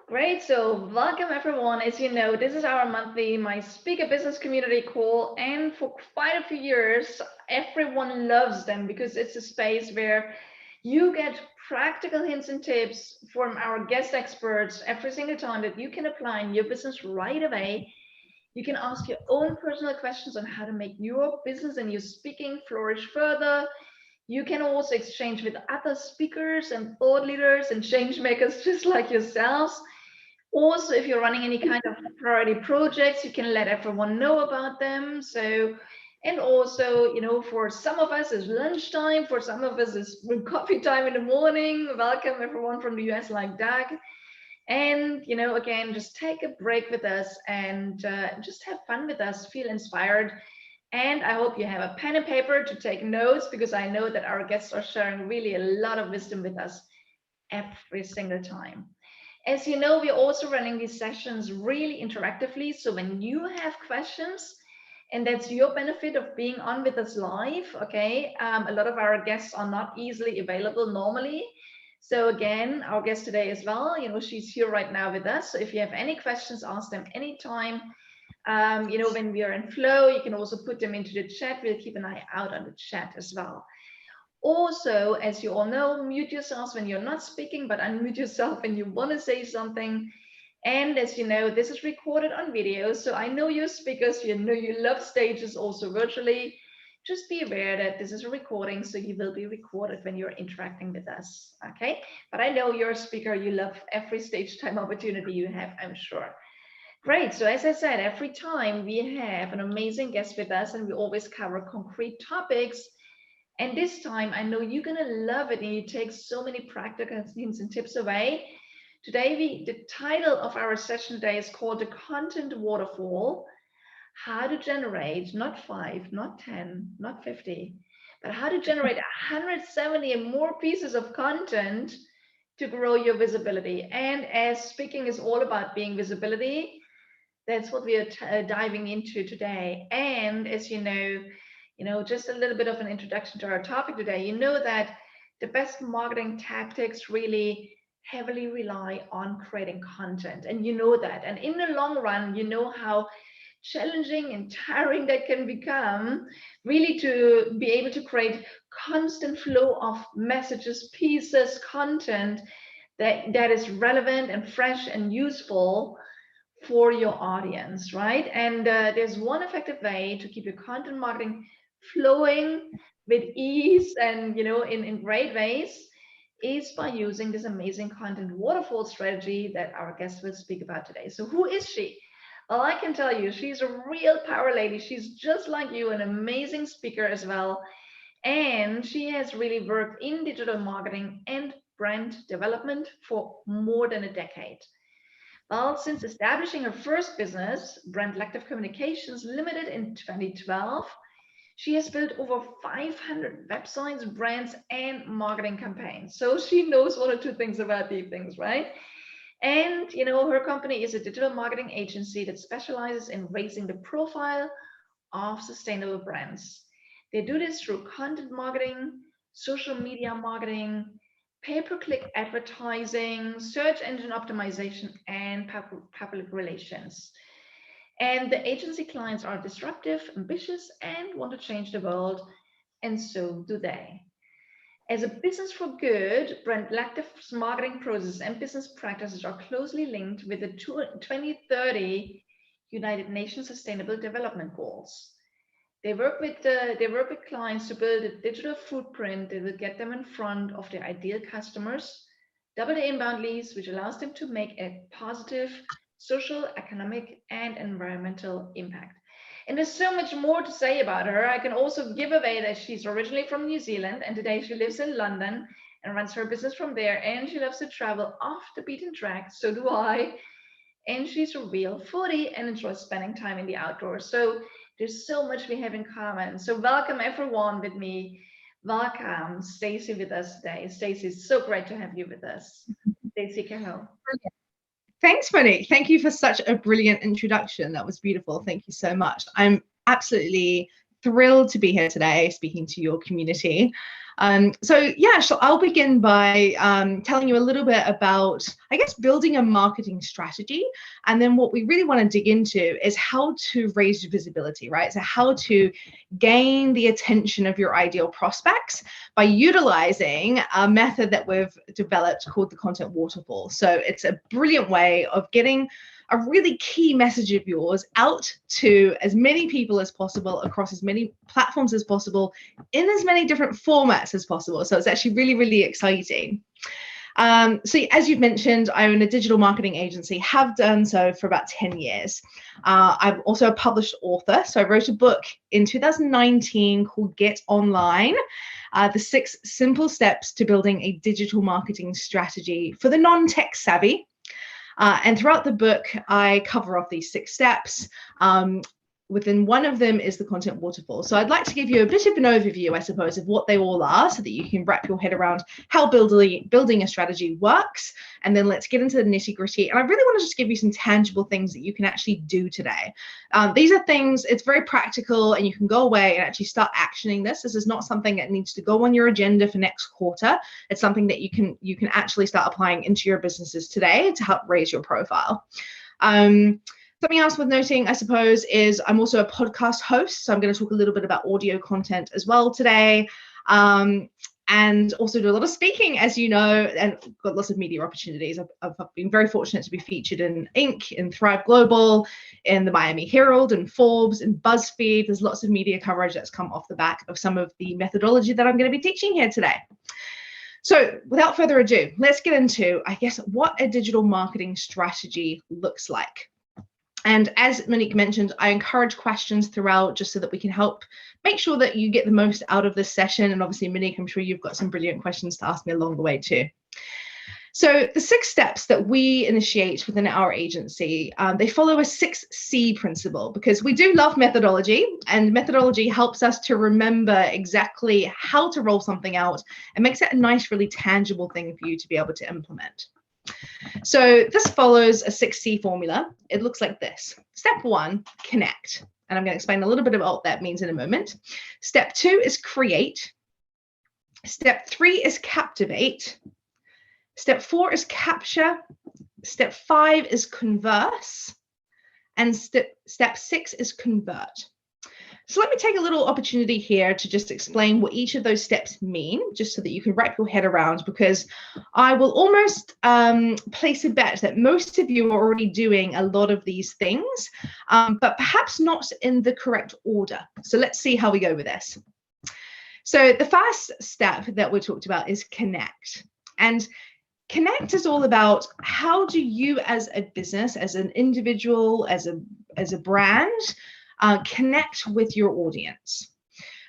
Great. So welcome everyone. As you know, this is our monthly My Speaker Business community call. And for quite a few years, everyone loves them because it's a space where you get practical hints and tips from our guest experts every single time that you can apply in your business right away. You can ask your own personal questions on how to make your business and your speaking flourish further. You can also exchange with other speakers and thought leaders and change makers just like yourselves. Also, if you're running any kind of priority projects, you can let everyone know about them. So, and also, for some of us it's lunchtime, for some of us it's coffee time in the morning. Welcome everyone from the US like Doug. And, again, just take a break with us and just have fun with us, feel inspired. And I hope you have a pen and paper to take notes because I know that our guests are sharing really a lot of wisdom with us every single time. As you know, we're also running these sessions really interactively. So when you have questions, and that's your benefit of being on with us live, okay? A lot of our guests are not easily available normally. So again, our guest today as well, she's here right now with us. So if you have any questions, ask them anytime. When we are in flow, you can also put them into the chat. We'll keep an eye out on the chat as well. Also, as you all know, mute yourselves when you're not speaking, but unmute yourself when you want to say something. And as you know, this is recorded on video. So I know you're speakers, you know you love stages also virtually. Just be aware that this is a recording, so you will be recorded when you're interacting with us, okay? But I know you're a speaker, you love every stage time opportunity you have, I'm sure. Great, so as I said, every time we have an amazing guest with us and we always cover concrete topics. And this time, I know you're gonna love it and you take so many practical hints and tips away. Today, the title of our session today is called the Content Waterfall, how to generate not 5, not 10, not 50, but how to generate 170 and more pieces of content to grow your visibility. And as speaking is all about being visibility, that's what we are diving into today. And as just a little bit of an introduction to our topic today. You know that the best marketing tactics really heavily rely on creating content, and you know that. And in the long run, you know how challenging and tiring that can become, really, to be able to create constant flow of messages, pieces, content that is relevant and fresh and useful for your audience, right? And there's one effective way to keep your content marketing flowing with ease and in great ways is by using this amazing content waterfall strategy that our guest will speak about today. So who is she? Well, I can tell you, she's a real power lady. She's just like you, an amazing speaker as well. And she has really worked in digital marketing and brand development for more than a decade. Well, since establishing her first business, Brand Lective Communications Limited, in 2012, she has built over 500 websites, brands, and marketing campaigns. So she knows one or two things about these things, right? And her company is a digital marketing agency that specializes in raising the profile of sustainable brands. They do this through content marketing, social media marketing, pay-per-click advertising, search engine optimization, and public relations. And the agency clients are disruptive, ambitious, and want to change the world, and so do they. As a business for good, Brand Lactive's marketing process and business practices are closely linked with the 2030 United Nations Sustainable Development Goals. They work with clients to build a digital footprint that will get them in front of their ideal customers, double the inbound leads, which allows them to make a positive social, economic, and environmental impact. And there's so much more to say about her. I can also give away that she's originally from New Zealand, and today she lives in London and runs her business from there. And she loves to travel off the beaten track. So do I. And she's a real foodie and enjoys spending time in the outdoors. So there's so much we have in common. So welcome everyone with me. Welcome Stacey with us today. Stacey, it's so great to have you with us. Stacey Kehoe. Thanks, Monique. Thank you for such a brilliant introduction. That was beautiful. Thank you so much. I'm absolutely thrilled to be here today speaking to your community. So yeah, I'll begin by telling you a little bit about, I guess, building a marketing strategy. And then what we really want to dig into is how to raise your visibility, right? So how to gain the attention of your ideal prospects by utilizing a method that we've developed called the Content Waterfall. So it's a brilliant way of getting a really key message of yours out to as many people as possible across as many platforms as possible in as many different formats as possible. So it's actually really, really exciting. So as you've mentioned, I own a digital marketing agency, have done so for about 10 years. I'm also a published author. So I wrote a book in 2019 called Get Online, the 6 simple steps to building a digital marketing strategy for the non-tech savvy. And throughout the book, I cover off these 6 steps. Within one of them is the Content Waterfall. So I'd like to give you a bit of an overview, I suppose, of what they all are so that you can wrap your head around how building a strategy works. And then let's get into the nitty gritty. And I really want to just give you some tangible things that you can actually do today. These are things, it's very practical, and you can go away and actually start actioning this. This is not something that needs to go on your agenda for next quarter. It's something that you can actually start applying into your businesses today to help raise your profile. Something else worth noting, I suppose, is I'm also a podcast host. So I'm going to talk a little bit about audio content as well today. And also do a lot of speaking, as you know, and got lots of media opportunities. I've been very fortunate to be featured in Inc., in Thrive Global, in the Miami Herald, and Forbes, and BuzzFeed. There's lots of media coverage that's come off the back of some of the methodology that I'm going to be teaching here today. So without further ado, let's get into, I guess, what a digital marketing strategy looks like. And as Monique mentioned, I encourage questions throughout just so that we can help make sure that you get the most out of this session. And obviously, Monique, I'm sure you've got some brilliant questions to ask me along the way too. So the 6 steps that we initiate within our agency, they follow a 6C principle, because we do love methodology, and methodology helps us to remember exactly how to roll something out and makes it a nice, really tangible thing for you to be able to implement. So this follows a 6C formula. It looks like this. Step 1, connect. And I'm going to explain a little bit about what that means in a moment. Step 2 is create. Step 3 is captivate. Step 4 is capture. Step 5 is converse. And step 6 is convert. So let me take a little opportunity here to just explain what each of those steps mean, just so that you can wrap your head around, because I will almost place a bet that most of you are already doing a lot of these things, but perhaps not in the correct order. So let's see how we go with this. So the first step that we talked about is connect. And connect is all about how do you as a business, as an individual, as a brand, connect with your audience.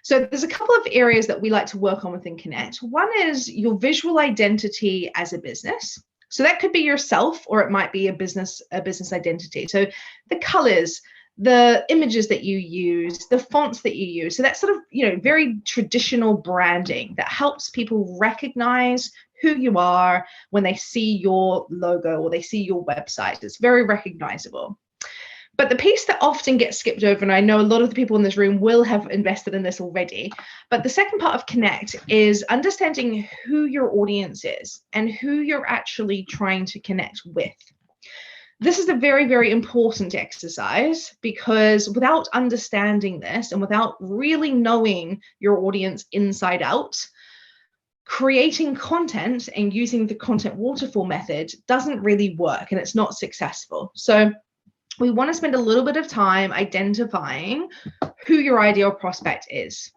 So there's a couple of areas that we like to work on within Connect. One is your visual identity as a business. So that could be yourself, or it might be a business identity. So the colors, the images that you use, the fonts that you use. So that's sort of, very traditional branding that helps people recognize who you are when they see your logo or they see your website. It's very recognizable. But the piece that often gets skipped over, and I know a lot of the people in this room will have invested in this already, but the second part of Connect is understanding who your audience is and who you're actually trying to connect with. This is a very, very important exercise, because without understanding this and without really knowing your audience inside out, creating content and using the Content Waterfall method doesn't really work, and it's not successful. So we want to spend a little bit of time identifying who your ideal prospect is.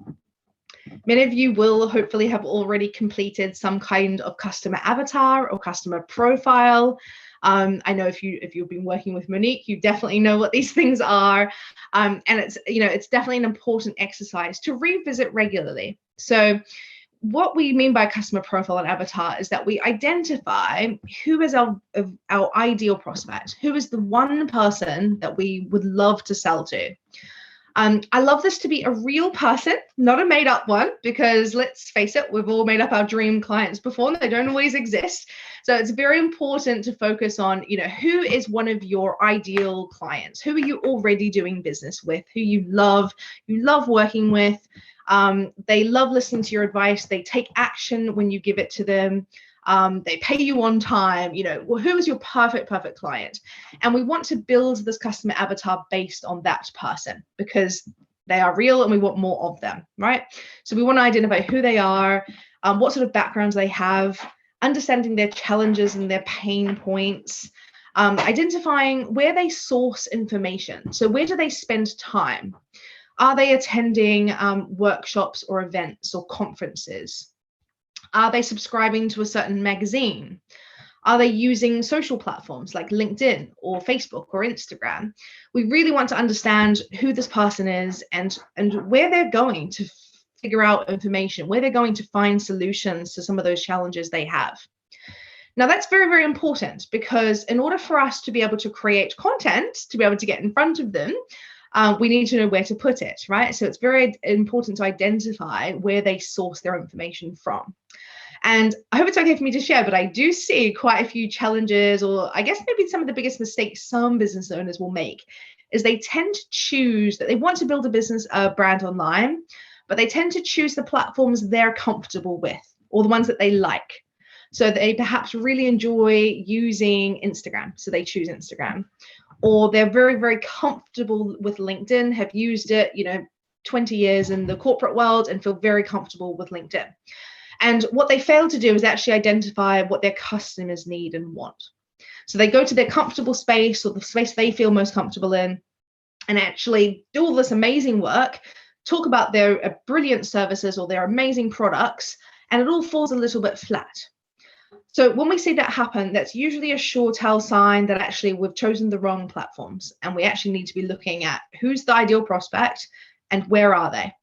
Many of you will hopefully have already completed some kind of customer avatar or customer profile. I know if you've been working with Monique, you definitely know what these things are. And it's definitely an important exercise to revisit regularly. So what we mean by customer profile and avatar is that we identify who is our ideal prospect, who is the one person that we would love to sell to. I love this to be a real person, not a made up one, because let's face it, we've all made up our dream clients before and they don't always exist. So it's very important to focus on, who is one of your ideal clients? Who are you already doing business with? Who you love working with? They love listening to your advice. They take action when you give it to them. They pay you on time. Who is your perfect client? And we want to build this customer avatar based on that person because they are real and we want more of them, right? So we want to identify who they are, what sort of backgrounds they have, understanding their challenges and their pain points, identifying where they source information. So where do they spend time? Are they attending workshops or events or conferences? Are they subscribing to a certain magazine? Are they using social platforms like LinkedIn or Facebook or Instagram? We really want to understand who this person is and where they're going to figure out information, where they're going to find solutions to some of those challenges they have. Now, that's very, very important because in order for us to be able to create content, to be able to get in front of them, we need to know where to put it, right? So it's very important to identify where they source their information from. And I hope it's okay for me to share, but I do see quite a few challenges, or I guess maybe some of the biggest mistakes some business owners will make is they tend to choose that they want to build a business brand online, but they tend to choose the platforms they're comfortable with or the ones that they like. So they perhaps really enjoy using Instagram, so they choose Instagram. Or they're very, very comfortable with LinkedIn, have used it, 20 years in the corporate world and feel very comfortable with LinkedIn. And what they fail to do is actually identify what their customers need and want. So they go to their comfortable space or the space they feel most comfortable in and actually do all this amazing work, talk about their brilliant services or their amazing products, and it all falls a little bit flat. So when we see that happen, that's usually a sure tell sign that actually we've chosen the wrong platforms and we actually need to be looking at who's the ideal prospect and where are they.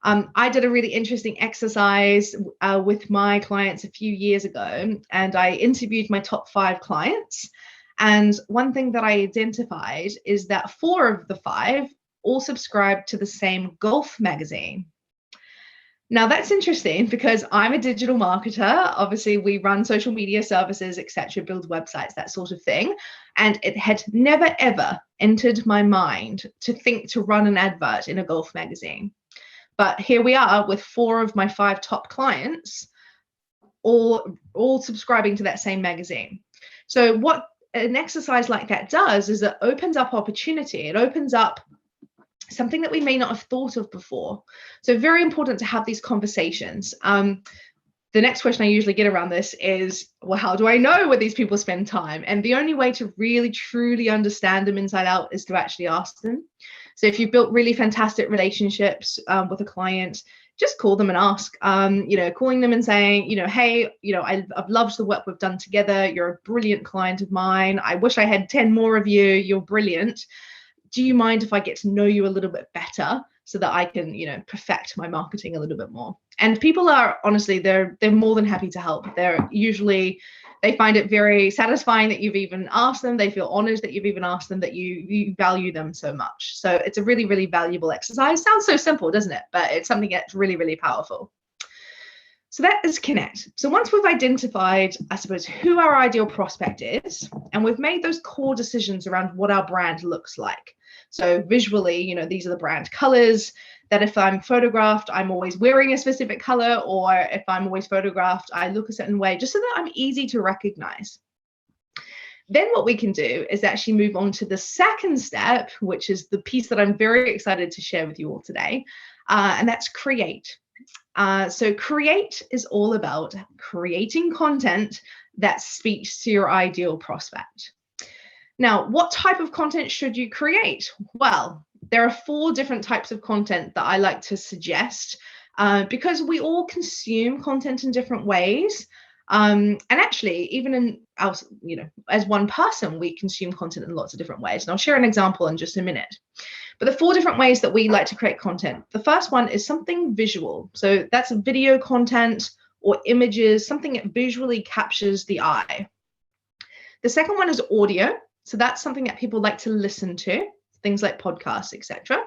I did a really interesting exercise with my clients a few years ago, and I interviewed my top 5 clients. And one thing that I identified is that 4 of the 5 all subscribed to the same golf magazine. Now that's interesting because I'm a digital marketer. Obviously, we run social media services, etc., build websites, that sort of thing. And it had never, ever entered my mind to think to run an advert in a golf magazine. But here we are with 4 of my 5 top clients, all subscribing to that same magazine. So what an exercise like that does is it opens up opportunity. It opens up something that we may not have thought of before. So very important to have these conversations. The next question I usually get around this is, well, how do I know where these people spend time? And the only way to really, truly understand them inside out is to actually ask them. So if you've built really fantastic relationships with a client, just call them and ask, calling them and saying, hey, I've loved the work we've done together. You're a brilliant client of mine. I wish I had 10 more of you. You're brilliant. Do you mind if I get to know you a little bit better so that I can, perfect my marketing a little bit more? And people are honestly, they're more than happy to help. They find it very satisfying that you've even asked them. They feel honored that you've even asked them, that you value them so much. So it's a really, really valuable exercise. Sounds so simple, doesn't it? But it's something that's really, really powerful. So that is connect. So once we've identified, I suppose, who our ideal prospect is, and we've made those core decisions around what our brand looks like. So visually, these are the brand colors, that if I'm photographed, I'm always wearing a specific color, or if I'm always photographed, I look a certain way, just so that I'm easy to recognize. Then what we can do is actually move on to the second step, which is the piece that I'm very excited to share with you all today, and that's create. So create is all about creating content that speaks to your ideal prospect. Now, what type of content should you create? Well, there are 4 different types of content that I like to suggest because we all consume content in different ways. And actually, even as one person, we consume content in lots of different ways. And I'll share an example in just a minute. But the 4 different ways that we like to create content. The first one is something visual. So that's video content or images, something that visually captures the eye. The second one is audio. So that's something that people like to listen to, things like podcasts, etc.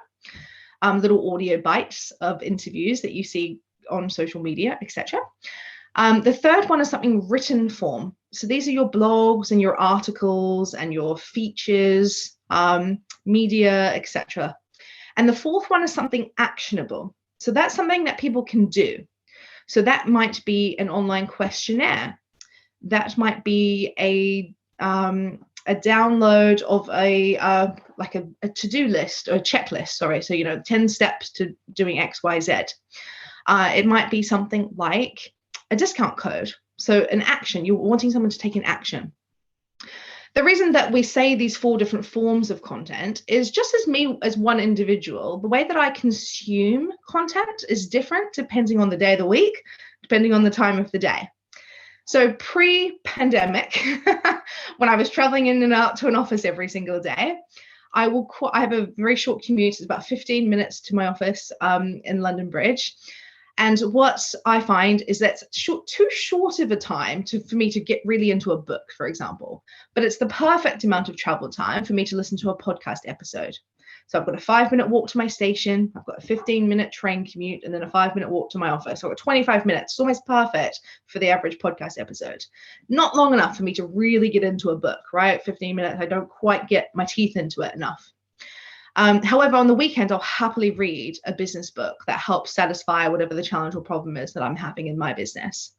little audio bites of interviews that you see on social media, etc. The third one is something written form. So these are your blogs and your articles and your features, media, etc. And the fourth one is something actionable. So that's something that people can do. So that might be an online questionnaire. That might be a download of a to-do list or a checklist, sorry. So, 10 steps to doing X, Y, Z. It might be something like a discount code. So an action, you're wanting someone to take an action. The reason that we say these 4 different forms of content is just as me as one individual, the way that I consume content is different depending on the day of the week, depending on the time of the day. So pre-pandemic, when I was traveling in and out to an office every single day, I have a very short commute. It's about 15 minutes to my office in London Bridge. And what I find is that's too short of a time for me to get really into a book, for example. But it's the perfect amount of travel time for me to listen to a podcast episode. So I've got a 5-minute walk to my station, I've got a 15-minute train commute, and then a 5-minute walk to my office. So I've got 25 minutes. It's almost perfect for the average podcast episode. Not long enough for me to really get into a book, right? 15 minutes, I don't quite get my teeth into it enough. However, on the weekend, I'll happily read a business book that helps satisfy whatever the challenge or problem is that I'm having in my business.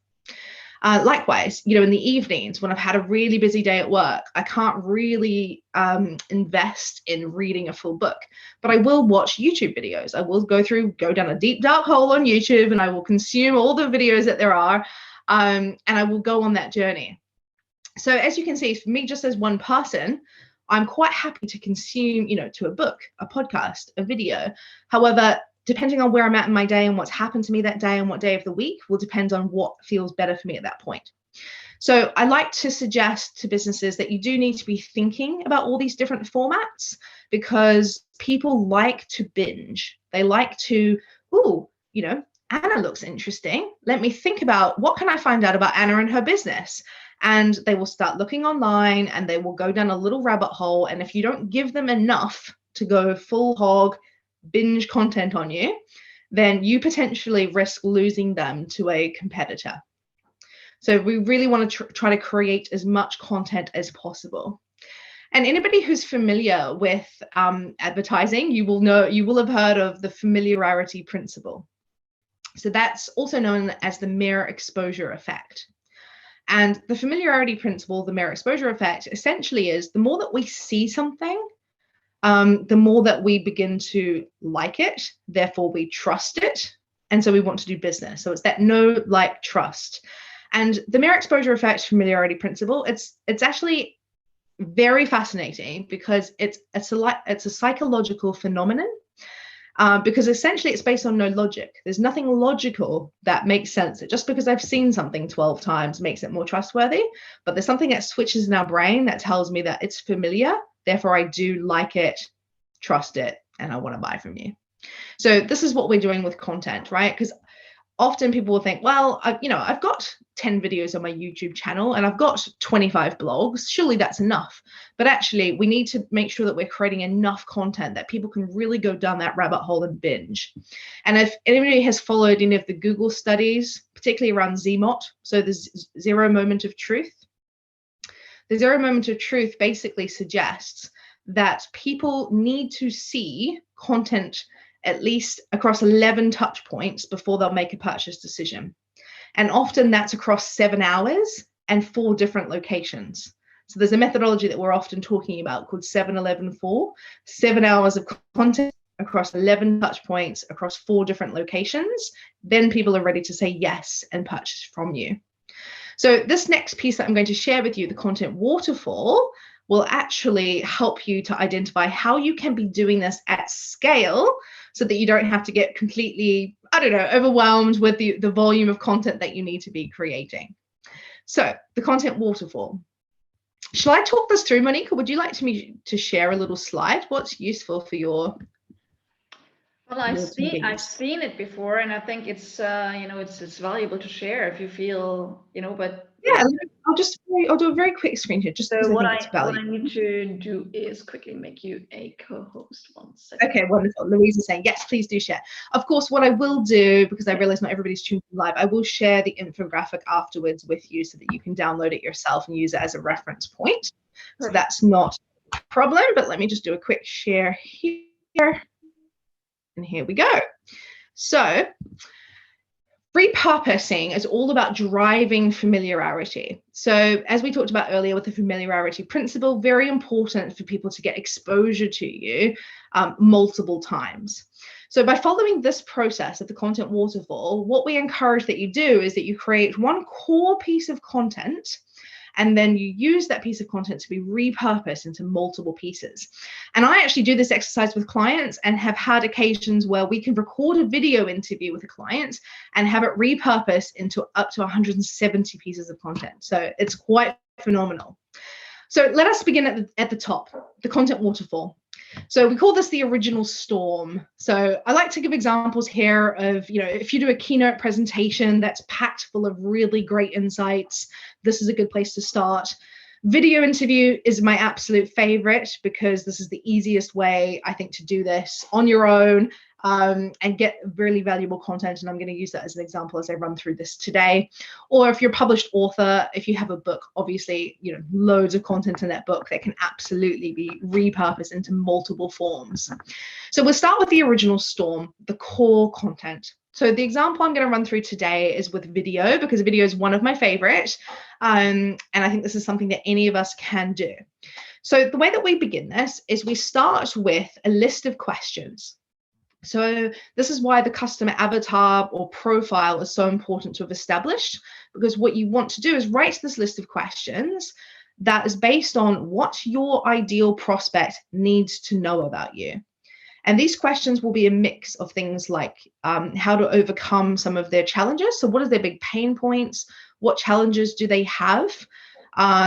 Likewise, in the evenings when I've had a really busy day at work, I can't really invest in reading a full book, but I will watch YouTube videos. I will go down a deep, dark hole on YouTube, and I will consume all the videos that there are, and I will go on that journey. So as you can see, for me, just as one person, I'm quite happy to consume, to a book, a podcast, a video. However, depending on where I'm at in my day and what's happened to me that day and what day of the week will depend on what feels better for me at that point. So I like to suggest to businesses that you do need to be thinking about all these different formats, because people like to binge. They like to, Anna looks interesting. Let me think about what can I find out about Anna and her business. And they will start looking online and they will go down a little rabbit hole. And if you don't give them enough to go full hog binge content on you, then you potentially risk losing them to a competitor. So we really want to try to create as much content as possible. And anybody who's familiar with advertising, you will have heard of the familiarity principle. So that's also known as the mere exposure effect. And the familiarity principle, the mere exposure effect, essentially is the more that we see something, the more that we begin to like it, therefore we trust it, and so we want to do business. So it's that know, like, trust. And the mere exposure effect, familiarity principle, it's actually very fascinating because it's a psychological phenomenon. Because essentially it's based on no logic. There's nothing logical that makes sense. Just because I've seen something 12 times makes it more trustworthy, but there's something that switches in our brain that tells me that it's familiar, therefore I do like it, trust it, and I want to buy from you. So this is what we're doing with content, right? Because often people will think, well, I've got 10 videos on my YouTube channel and I've got 25 blogs. Surely that's enough. But actually, we need to make sure that we're creating enough content that people can really go down that rabbit hole and binge. And if anybody has followed any of the Google studies, particularly around ZMOT, so the zero moment of truth, the zero moment of truth basically suggests that people need to see content at least across 11 touch points before they'll make a purchase decision. And often that's across 7 hours and 4 different locations. So there's a methodology that we're often talking about called 7-11-4, 7 hours of content across 11 touch points across 4 different locations. Then people are ready to say yes and purchase from you. So this next piece that I'm going to share with you, the Content Waterfall, will actually help you to identify how you can be doing this at scale so that you don't have to get completely, overwhelmed with the volume of content that you need to be creating. So the Content Waterfall. Shall I talk this through, Monica? Would you like to share a little slide? What's useful for your... Well, I've seen it before, and I think it's it's valuable to share if you feel, but yeah, I'll do a very quick screen here just because So I what think it's I valuable. need to do is quickly make you a co-host. 1 second. Okay, wonderful. Louise is saying, yes, please do share. Of course, what I will do, because I realize not everybody's tuned in live, I will share the infographic afterwards with you so that you can download it yourself and use it as a reference point. So that's not a problem, but let me just do a quick share here. And here we go. So repurposing is all about driving familiarity. So as we talked about earlier with the familiarity principle, very important for people to get exposure to you multiple times. So by following this process of the content waterfall, what we encourage that you do is that you create one core piece of content, and then you use that piece of content to be repurposed into multiple pieces. And I actually do this exercise with clients and have had occasions where we can record a video interview with a client and have it repurposed into up to 170 pieces of content. So it's quite phenomenal. So let us begin at the top, the content waterfall. So we call this the original storm. So I like to give examples here of, if you do a keynote presentation that's packed full of really great insights, this is a good place to start. Video interview is my absolute favorite because this is the easiest way, I think, to do this on your own and get really valuable content. And I'm going to use that as an example as I run through this today. Or if you're a published author, if you have a book, obviously, loads of content in that book that can absolutely be repurposed into multiple forms. So we'll start with the original storm, the core content. So the example I'm going to run through today is with video, because video is one of my favorite. And I think this is something that any of us can do. So the way that we begin this is we start with a list of questions. So this is why the customer avatar or profile is so important to have established, because what you want to do is write this list of questions that is based on what your ideal prospect needs to know about you. And these questions will be a mix of things like how to overcome some of their challenges. So what are their big pain points? What challenges do they have?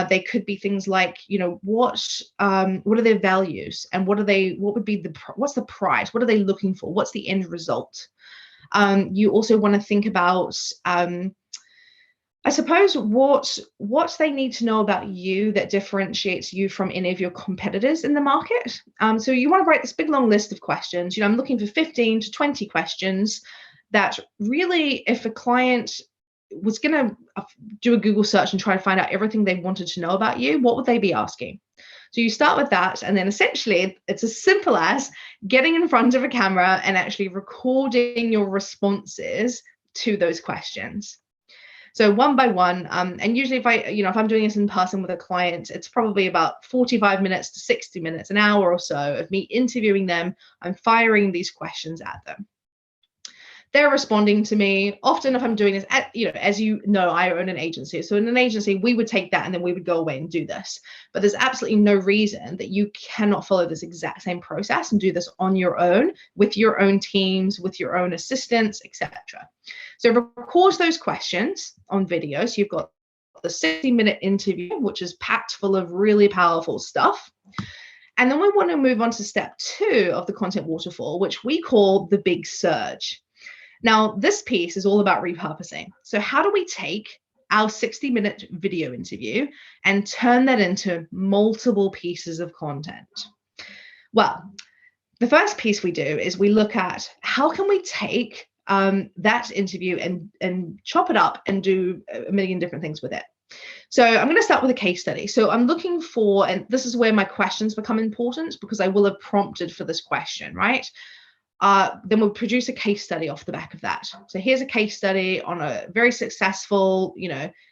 They could be things like, what are their values, and what's the price? What are they looking for? What's the end result? You also want to think about, I suppose, what they need to know about you that differentiates you from any of your competitors in the market. So you want to write this big long list of questions. I'm looking for 15 to 20 questions that really, if a client was going to do a Google search and try to find out everything they wanted to know about you, what would they be asking? So you start with that, and then essentially it's as simple as getting in front of a camera and actually recording your responses to those questions. So one by one, and usually if I'm doing this in person with a client, it's probably about 45 minutes to 60 minutes, an hour or so of me interviewing them. I'm firing these questions at them. They're responding to me. Often if I'm doing this, as you know, I own an agency. So in an agency, we would take that and then we would go away and do this. But there's absolutely no reason that you cannot follow this exact same process and do this on your own, with your own teams, with your own assistants, etc. So record those questions on video. So you've got the 60-minute interview, which is packed full of really powerful stuff. And then we want to move on to step 2 of the content waterfall, which we call the big surge. Now, this piece is all about repurposing. So how do we take our 60-minute video interview and turn that into multiple pieces of content? Well, the first piece we do is we look at how can we take that interview and chop it up and do a million different things with it. So I'm going to start with a case study. So I'm looking for, and this is where my questions become important, because I will have prompted for this question, right? Then we'll produce a case study off the back of that. So here's a case study on a very successful,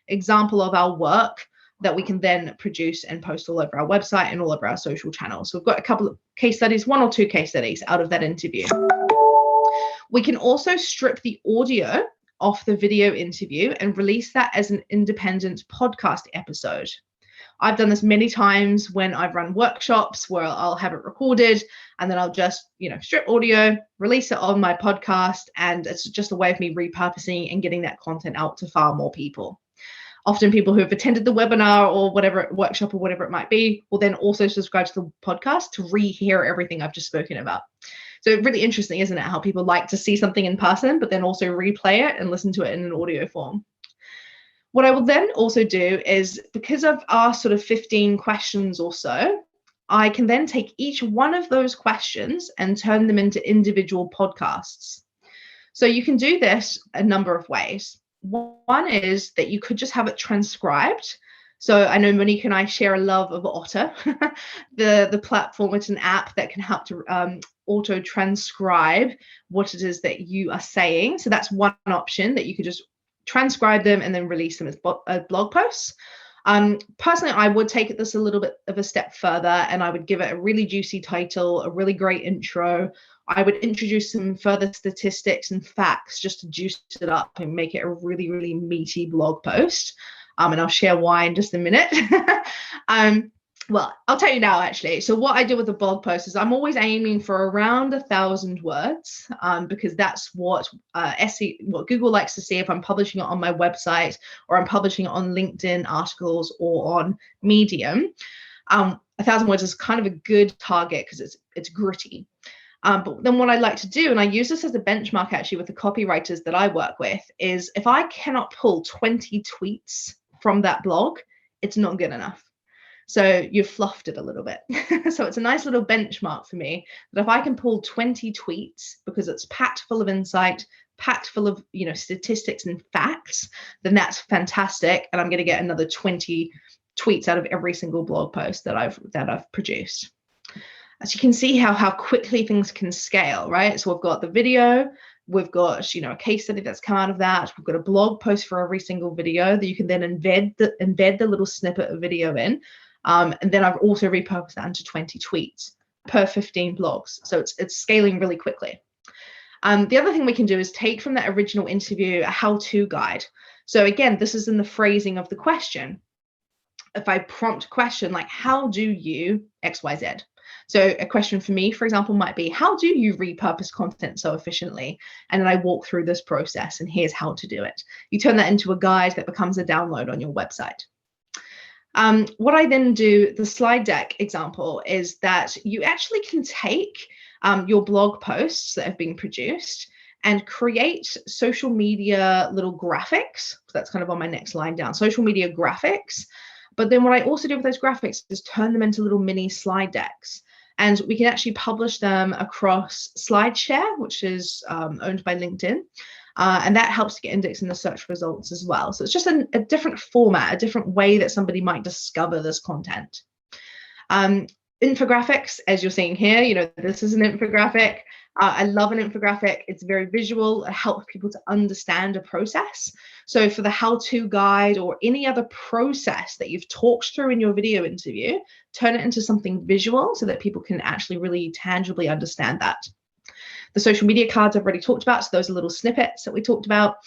example of our work that we can then produce and post all over our website and all over our social channels. So we've got a couple of case studies, 1 or 2 case studies out of that interview. We can also strip the audio off the video interview and release that as an independent podcast episode. I've done this many times when I've run workshops where I'll have it recorded and then I'll just, strip audio, release it on my podcast, and it's just a way of me repurposing and getting that content out to far more people. Often people who have attended the webinar or whatever workshop or whatever it might be will then also subscribe to the podcast to rehear everything I've just spoken about. So really interesting, isn't it, how people like to see something in person, but then also replay it and listen to it in an audio form. What I will then also do is, because of our sort of 15 questions or so, I can then take each one of those questions and turn them into individual podcasts. So you can do this a number of ways. One is that you could just have it transcribed. So I know Monique and I share a love of Otter, the platform. It's an app that can help to auto transcribe what it is that you are saying. So that's one option, that you could just transcribe them and then release them as blog posts. Personally, I would take this a little bit of a step further, and I would give it a really juicy title, a really great intro. I would introduce some further statistics and facts just to juice it up and make it a really, really meaty blog post. And I'll share why in just a minute. Well, I'll tell you now, actually. So what I do with a blog post is I'm always aiming for around 1,000 words, because that's what what Google likes to see if I'm publishing it on my website, or I'm publishing it on LinkedIn articles or on Medium. 1,000 words is kind of a good target because it's gritty. But then what I like to do, and I use this as a benchmark actually with the copywriters that I work with, is if I cannot pull 20 tweets from that blog, it's not good enough. So you've fluffed it a little bit. So it's a nice little benchmark for me that if I can pull 20 tweets, because it's packed full of insight, packed full of statistics and facts, then that's fantastic. And I'm going to get another 20 tweets out of every single blog post that I've produced. As you can see how quickly things can scale, right? So we've got the video, we've got a case study that's come out of that. We've got a blog post for every single video that you can then embed the little snippet of video in. And then I've also repurposed that into 20 tweets per 15 blogs. So it's scaling really quickly. The other thing we can do is take from that original interview a how-to guide. So again, this is in the phrasing of the question. If I prompt a question like, how do you XYZ? So a question for me, for example, might be, how do you repurpose content so efficiently? And then I walk through this process, and here's how to do it. You turn that into a guide that becomes a download on your website. What I then do, the slide deck example, is that you actually can take your blog posts that have been produced and create social media little graphics. So that's kind of on my next line down, social media graphics. But then what I also do with those graphics is turn them into little mini slide decks. And we can actually publish them across SlideShare, which is owned by LinkedIn. And that helps to get indexed in the search results as well. So it's just a different format, a different way that somebody might discover this content. Infographics, as you're seeing here, this is an infographic. I love an infographic. It's very visual. It helps people to understand a process. So for the how-to guide or any other process that you've talked through in your video interview, turn it into something visual so that people can actually really tangibly understand that. The social media cards I've already talked about. So those are little snippets that we talked about.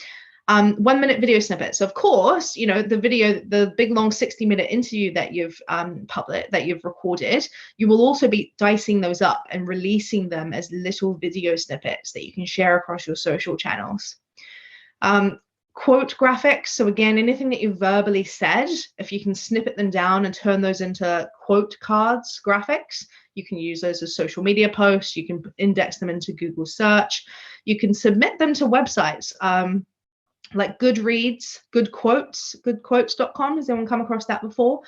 1-minute video snippets. So of course, the video, the big long 60-minute interview that you've recorded, you will also be dicing those up and releasing them as little video snippets that you can share across your social channels. Quote graphics. So again, anything that you verbally said, if you can snippet them down and turn those into quote cards, graphics, you can use those as social media posts. You can index them into Google search. You can submit them to websites. Like Goodreads, goodquotes.com. Has anyone come across that before?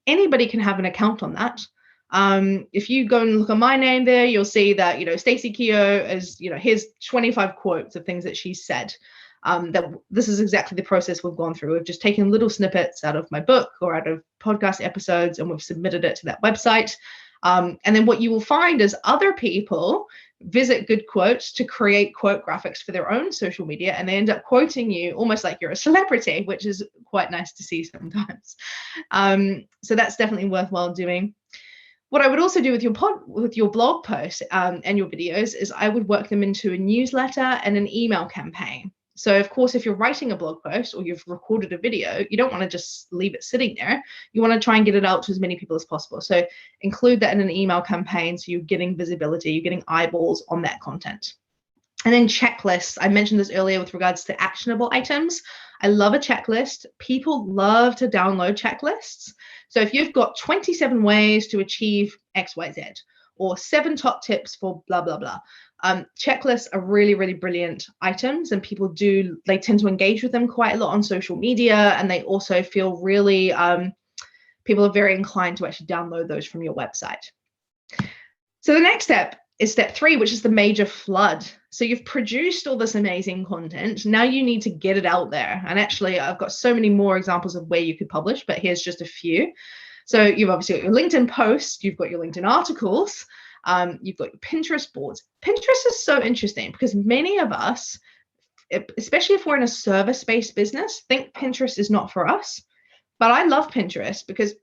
Anybody can have an account on that. If you go and look at my name there, you'll see that, Stacey Kehoe is, here's 25 quotes of things that she said. That this is exactly the process we've gone through. We've just taken little snippets out of my book or out of podcast episodes, and we've submitted it to that website. And then what you will find is other people visit Good Quotes to create quote graphics for their own social media, and they end up quoting you almost like you're a celebrity, which is quite nice to see sometimes. So that's definitely worthwhile doing. What I would also do with your blog posts and your videos is I would work them into a newsletter and an email campaign. So of course, if you're writing a blog post or you've recorded a video, you don't want to just leave it sitting there. You want to try and get it out to as many people as possible. So include that in an email campaign so you're getting visibility, you're getting eyeballs on that content. And then checklists. I mentioned this earlier with regards to actionable items. I love a checklist. People love to download checklists. So if you've got 27 ways to achieve XYZ, or 7 top tips for blah, blah, blah. Checklists are really, really brilliant items, and they tend to engage with them quite a lot on social media, and they also feel really, people are very inclined to actually download those from your website. So the next step is step 3, which is the major flood. So you've produced all this amazing content. Now you need to get it out there. And actually, I've got so many more examples of where you could publish, but here's just a few. So you've obviously got your LinkedIn posts, you've got your LinkedIn articles, you've got your Pinterest boards. Pinterest is so interesting because many of us, especially if we're in a service-based business, think Pinterest is not for us. But I love Pinterest because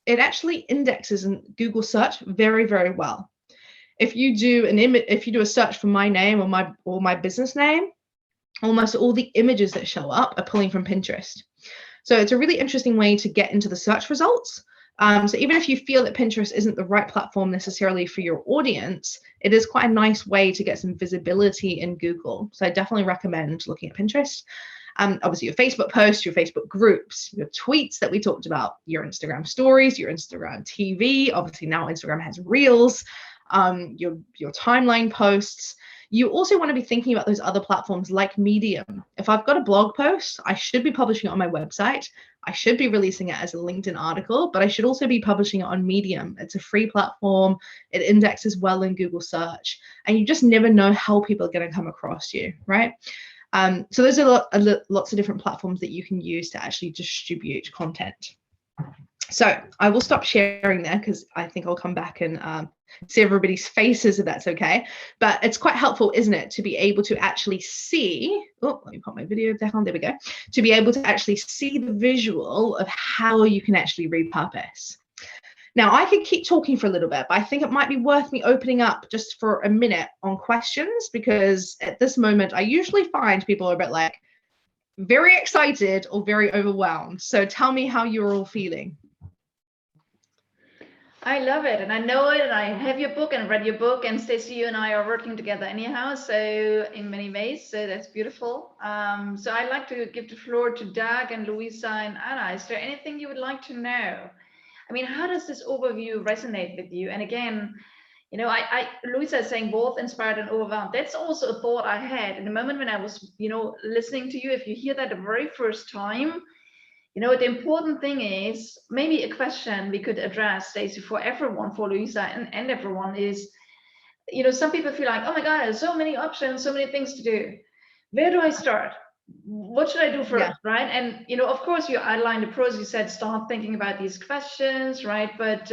it actually indexes in Google search very, very well. If you do a search for my name or my business name, almost all the images that show up are pulling from Pinterest. So it's a really interesting way to get into the search results. So even if you feel that Pinterest isn't the right platform necessarily for your audience, it is quite a nice way to get some visibility in Google. So I definitely recommend looking at Pinterest. Obviously your Facebook posts, your Facebook groups, your tweets that we talked about, your Instagram stories, your Instagram TV. Obviously now Instagram has Reels. Your timeline posts. You also want to be thinking about those other platforms like Medium. If I've got a blog post, I should be publishing it on my website. I should be releasing it as a LinkedIn article, but I should also be publishing it on Medium. It's a free platform. It indexes well in Google search, and you just never know how people are going to come across you, right? So there's lots of different platforms that you can use to actually distribute content. So I will stop sharing there because I think I'll come back and see everybody's faces if that's okay. But it's quite helpful, isn't it, to be able to actually see, let me put my video down, there we go, to be able to actually see the visual of how you can actually repurpose. Now, I could keep talking for a little bit, but I think it might be worth me opening up just for a minute on questions, because at this moment, I usually find people are a bit like very excited or very overwhelmed. So tell me how you're all feeling. I love it, and I know it, and I have your book and read your book, and Stacey, you and I are working together anyhow, so in many ways, so that's beautiful. So I'd like to give the floor to Doug and Louisa and Anna. Is there anything you would like to know? I mean, how does this overview resonate with you? And again, you know, Louisa is saying both inspired and overwhelmed. That's also a thought I had in the moment when I was, you know, listening to you. If you hear that the very first time, you know, the important thing is maybe a question we could address, Stacey, for everyone, for Louisa and everyone is, you know, some people feel like, oh my God, there's so many options, so many things to do. Where do I start? What should I do first, right? And, you know, of course, you outlined the pros. You said start thinking about these questions, right? But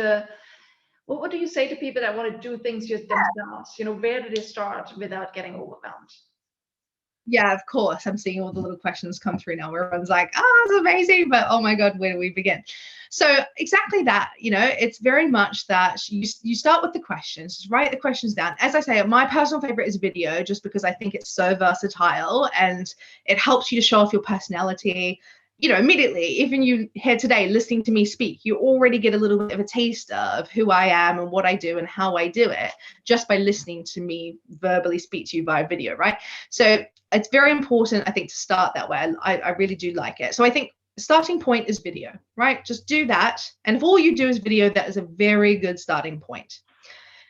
what do you say to people that want to do things themselves? You know, where do they start without getting overwhelmed? Yeah, of course. I'm seeing all the little questions come through now where everyone's like, oh, it's amazing, but oh my God, where do we begin? So exactly that, you know, it's very much that you start with the questions, just write the questions down. As I say, my personal favorite is video, just because I think it's so versatile and it helps you to show off your personality. You know, immediately, even you here today listening to me speak, you already get a little bit of a taste of who I am and what I do and how I do it just by listening to me verbally speak to you via video, right? So it's very important, I think, to start that way. I really do like it. So I think the starting point is video, right? Just do that. And if all you do is video, that is a very good starting point.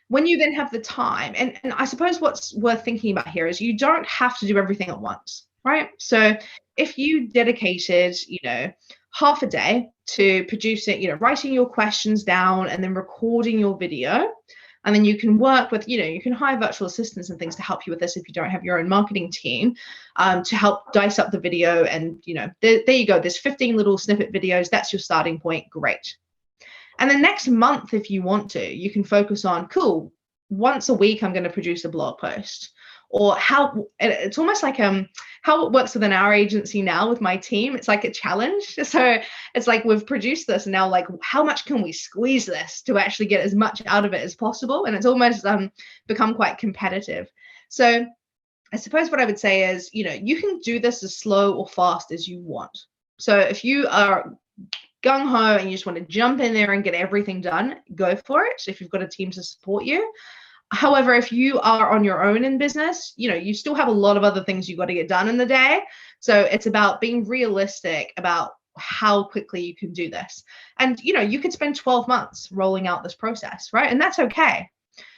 When you then have the time, and I suppose what's worth thinking about here is you don't have to do everything at once, right? So if you dedicated, you know, half a day to producing, you know, writing your questions down and then recording your video, and then you can work with, you know, you can hire virtual assistants and things to help you with this if you don't have your own marketing team, to help dice up the video. And, you know, there you go. There's 15 little snippet videos. That's your starting point. Great. And then next month, if you want to, you can focus on, cool, once a week, I'm going to produce a blog post. Or how it's almost like how it works within our agency now with my team. It's like a challenge. So it's like we've produced this and now, like, how much can we squeeze this to actually get as much out of it as possible? And it's almost become quite competitive. So I suppose what I would say is, you know, you can do this as slow or fast as you want. So if you are gung-ho and you just want to jump in there and get everything done, go for it if you've got a team to support you. However, if you are on your own in business, you know, you still have a lot of other things you've got to get done in the day. So it's about being realistic about how quickly you can do this. And, you know, you could spend 12 months rolling out this process, right? And that's okay.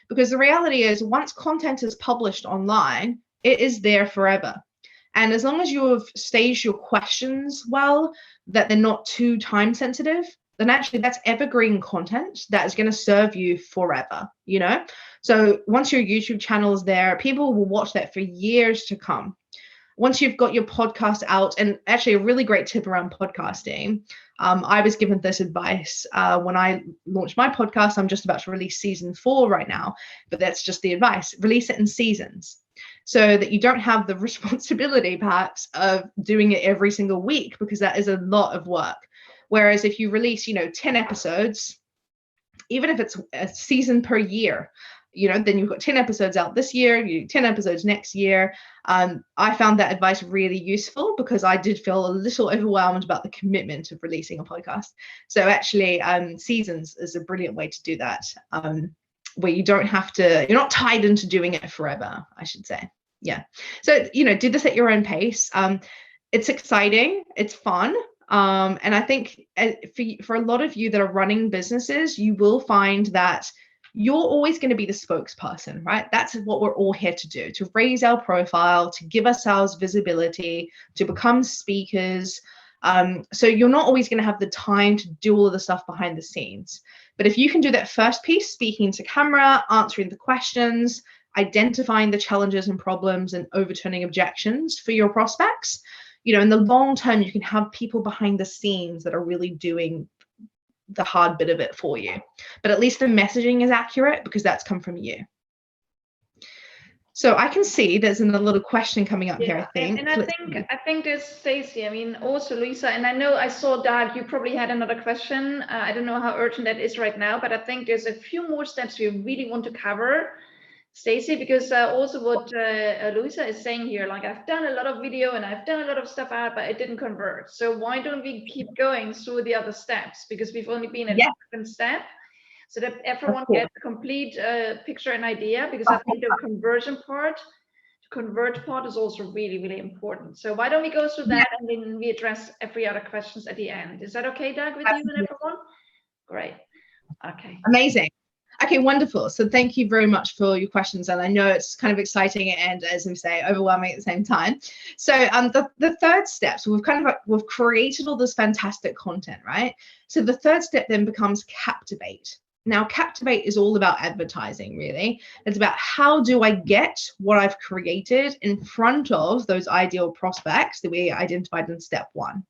Because the reality is, once content is published online, it is there forever. And as long as you have staged your questions well, that they're not too time sensitive, then actually that's evergreen content that is going to serve you forever, you know? So once your YouTube channel is there, people will watch that for years to come. Once you've got your podcast out, and actually a really great tip around podcasting, I was given this advice when I launched my podcast. I'm just about to release season 4 right now, but that's just the advice. Release it in seasons so that you don't have the responsibility perhaps of doing it every single week, because that is a lot of work. Whereas if you release, 10 episodes, even if it's a season per year, then you've got 10 episodes out this year, 10 episodes next year. I found that advice really useful because I did feel a little overwhelmed about the commitment of releasing a podcast. So actually, seasons is a brilliant way to do that, where you don't have to, you're not tied into doing it forever, I should say. Yeah. So, do this at your own pace. It's exciting. It's fun. And I think for a lot of you that are running businesses, you will find that you're always going to be the spokesperson, right? That's what we're all here to do, to raise our profile, to give ourselves visibility, to become speakers. So you're not always going to have the time to do all of the stuff behind the scenes. But if you can do that first piece, speaking to camera, answering the questions, identifying the challenges and problems, and overturning objections for your prospects, in the long term, you can have people behind the scenes that are really doing the hard bit of it for you. But at least the messaging is accurate because that's come from you. So I can see there's a little question coming up here, I think. And I think there's Stacey, also Lisa, and I know I saw that you probably had another question. I don't know how urgent that is right now, but I think there's a few more steps we really want to cover, Stacey, because also what Luisa is saying here, like I've done a lot of video and I've done a lot of stuff out, but it didn't convert. So why don't we keep going through the other steps? Because we've only been at the second step, so that everyone gets a complete picture and idea, because I think the convert part is also really, really important. So why don't we go through that and then we address every other questions at the end. Is that okay, Doug, with you and everyone? Great. Okay. Amazing. Okay, wonderful. So thank you very much for your questions. And I know it's kind of exciting and, as we say, overwhelming at the same time. So the third step, so we've created all this fantastic content, right? So the third step then becomes captivate. Now, captivate is all about advertising, really. It's about how do I get what I've created in front of those ideal prospects that we identified in step 1.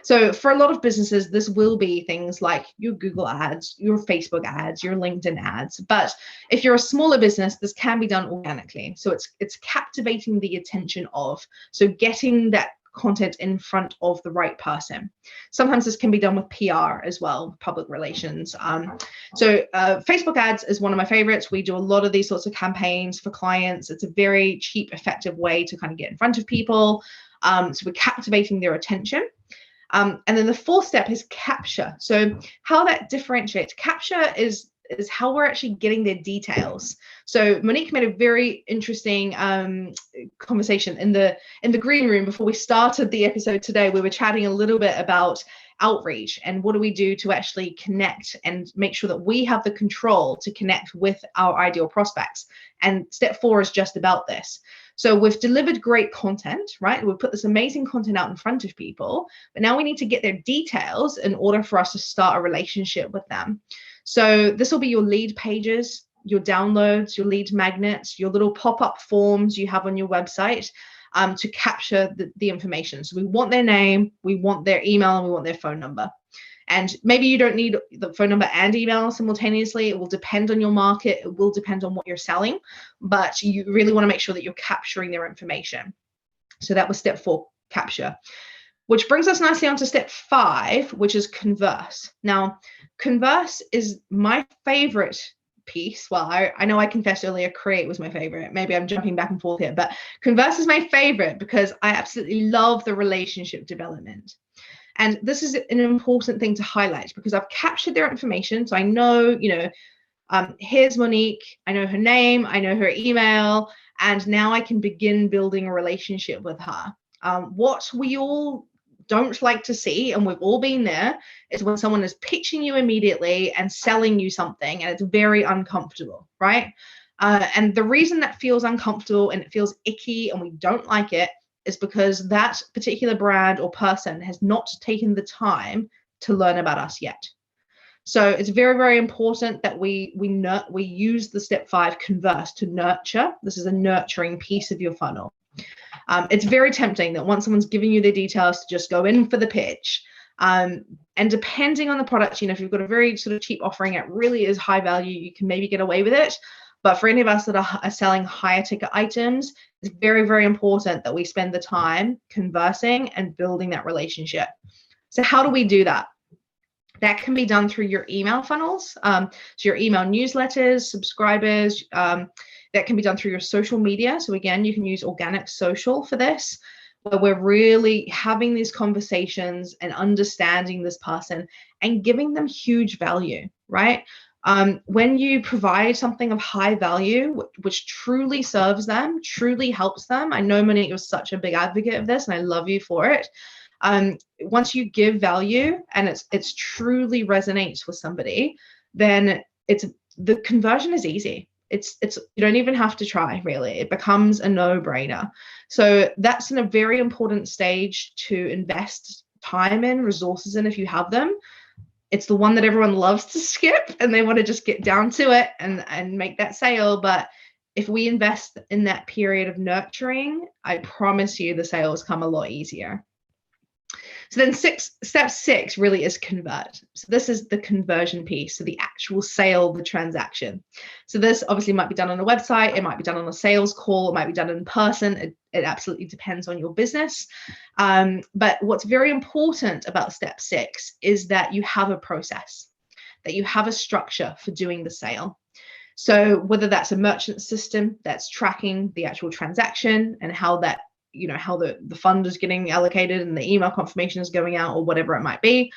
So for a lot of businesses, this will be things like your Google ads, your Facebook ads, your LinkedIn ads. But if you're a smaller business, this can be done organically. So it's captivating the attention of, so getting that content in front of the right person. Sometimes this can be done with PR as well, public relations. So Facebook ads is one of my favorites. We do a lot of these sorts of campaigns for clients. It's a very cheap, effective way to kind of get in front of people. So we're captivating their attention. And then the fourth step is capture. So how that differentiates, capture is how we're actually getting their details. So Monique made a very interesting conversation in the green room before we started the episode today. We were chatting a little bit about outreach and what do we do to actually connect and make sure that we have the control to connect with our ideal prospects. And step 4 is just about this. So we've delivered great content, right? We've put this amazing content out in front of people, but now we need to get their details in order for us to start a relationship with them. So this will be your lead pages, your downloads, your lead magnets, your little pop-up forms you have on your website to capture the information. So we want their name, we want their email, and we want their phone number. And maybe you don't need the phone number and email simultaneously. It will depend on your market. It will depend on what you're selling, but you really want to make sure that you're capturing their information. So that was step 4, capture, which brings us nicely onto step 5, which is converse. Now, converse is my favorite piece. Well, I know I confessed earlier, create was my favorite. Maybe I'm jumping back and forth here, but converse is my favorite because I absolutely love the relationship development. And this is an important thing to highlight because I've captured their information. So I know, here's Monique, I know her name, I know her email, and now I can begin building a relationship with her. What we all don't like to see, and we've all been there, is when someone is pitching you immediately and selling you something, and it's very uncomfortable, right? And the reason that feels uncomfortable and it feels icky and we don't like it is because that particular brand or person has not taken the time to learn about us yet. So it's very, very important that we use the step 5 converse to nurture. This is a nurturing piece of your funnel. It's very tempting that once someone's giving you the details to just go in for the pitch. And depending on the product, if you've got a very sort of cheap offering, it really is high value, you can maybe get away with it. But for any of us that are selling higher ticket items, it's very, very important that we spend the time conversing and building that relationship. So how do we do that? That can be done through your email funnels, so your email newsletters, subscribers. That can be done through your social media. So again, you can use organic social for this, where we're really having these conversations and understanding this person and giving them huge value, right? When you provide something of high value, which truly serves them, truly helps them. I know Monique was such a big advocate of this, and I love you for it. Once you give value and it's truly resonates with somebody, then the conversion is easy. It's you don't even have to try, really. It becomes a no-brainer. So that's a very important stage to invest time in, resources in if you have them. It's the one that everyone loves to skip and they want to just get down to it and make that sale. But if we invest in that period of nurturing, I promise you the sales come a lot easier. So then step 6 really is convert. So this is the conversion piece, so the actual sale, the transaction. So this obviously might be done on a website, it might be done on a sales call, it might be done in person. It absolutely depends on your business. But what's very important about step 6 is that you have a process, that you have a structure for doing the sale. So whether that's a merchant system that's tracking the actual transaction and how that how the fund is getting allocated and the email confirmation is going out or whatever it might be.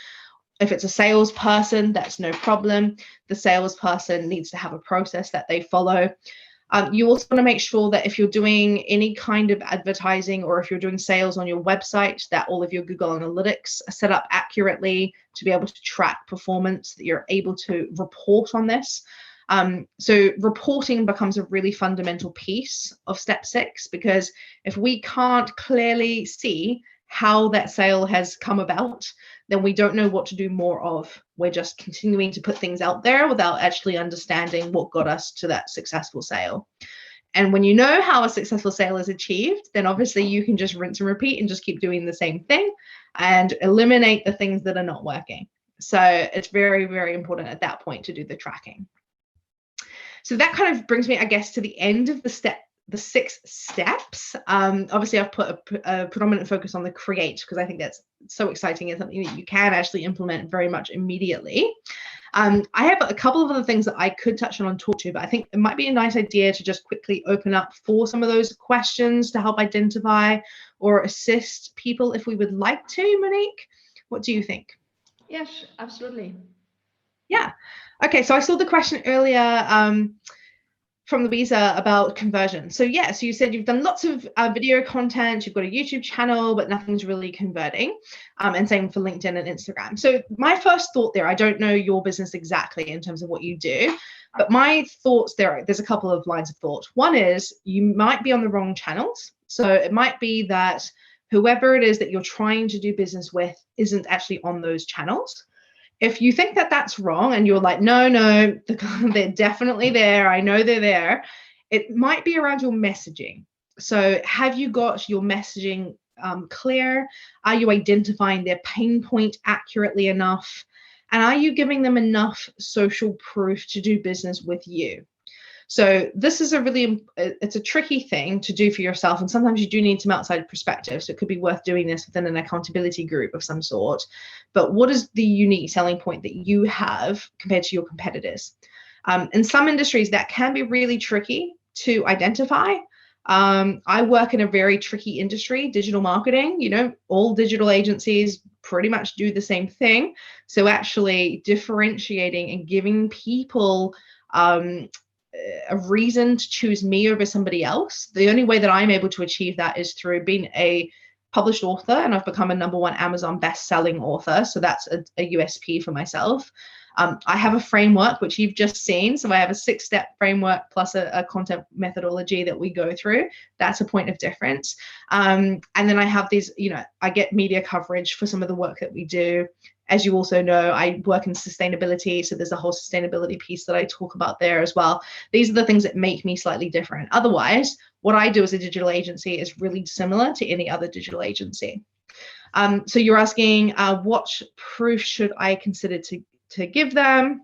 If it's a salesperson, that's no problem. The salesperson needs to have a process that they follow. You also want to make sure that if you're doing any kind of advertising or if you're doing sales on your website, that all of your Google Analytics are set up accurately to be able to track performance, that you're able to report on this. So reporting becomes a really fundamental piece of step 6, because if we can't clearly see how that sale has come about, then we don't know what to do more of. We're just continuing to put things out there without actually understanding what got us to that successful sale. And when you know how a successful sale is achieved, then obviously you can just rinse and repeat and just keep doing the same thing and eliminate the things that are not working. So it's very, very important at that point to do the tracking. So that kind of brings me, I guess, to the end of the 6 steps. Obviously, I've put a predominant focus on the create because I think that's so exciting and something that you can actually implement very much immediately. I have a couple of other things that I could touch on and talk to, but I think it might be a nice idea to just quickly open up for some of those questions to help identify or assist people if we would like to. Monique, what do you think? Yes, absolutely. Yeah. Okay, so I saw the question earlier from Louisa about conversion. So yeah, so you said you've done lots of video content, you've got a YouTube channel, but nothing's really converting. And same for LinkedIn and Instagram. So my first thought there, I don't know your business exactly in terms of what you do, but my thoughts there's a couple of lines of thought. One is you might be on the wrong channels. So it might be that whoever it is that you're trying to do business with isn't actually on those channels. If you think that that's wrong and you're like, no, they're definitely there, I know they're there, it might be around your messaging. So have you got your messaging clear? Are you identifying their pain point accurately enough? And are you giving them enough social proof to do business with you? So this is it's a tricky thing to do for yourself. And sometimes you do need some outside perspective. So it could be worth doing this within an accountability group of some sort. But what is the unique selling point that you have compared to your competitors? In some industries, that can be really tricky to identify. I work in a very tricky industry, digital marketing. All digital agencies pretty much do the same thing. So actually differentiating and giving people a reason to choose me over somebody else. The only way that I'm able to achieve that is through being a published author, and I've become a #1 Amazon best-selling author. So that's a USP for myself. I have a framework, which you've just seen. So I have a 6-step framework plus a content methodology that we go through. That's a point of difference. And then I have these, I get media coverage for some of the work that we do. As you also know, I work in sustainability. So there's a whole sustainability piece that I talk about there as well. These are the things that make me slightly different. Otherwise, what I do as a digital agency is really similar to any other digital agency. So you're asking, what proof should I consider to give them?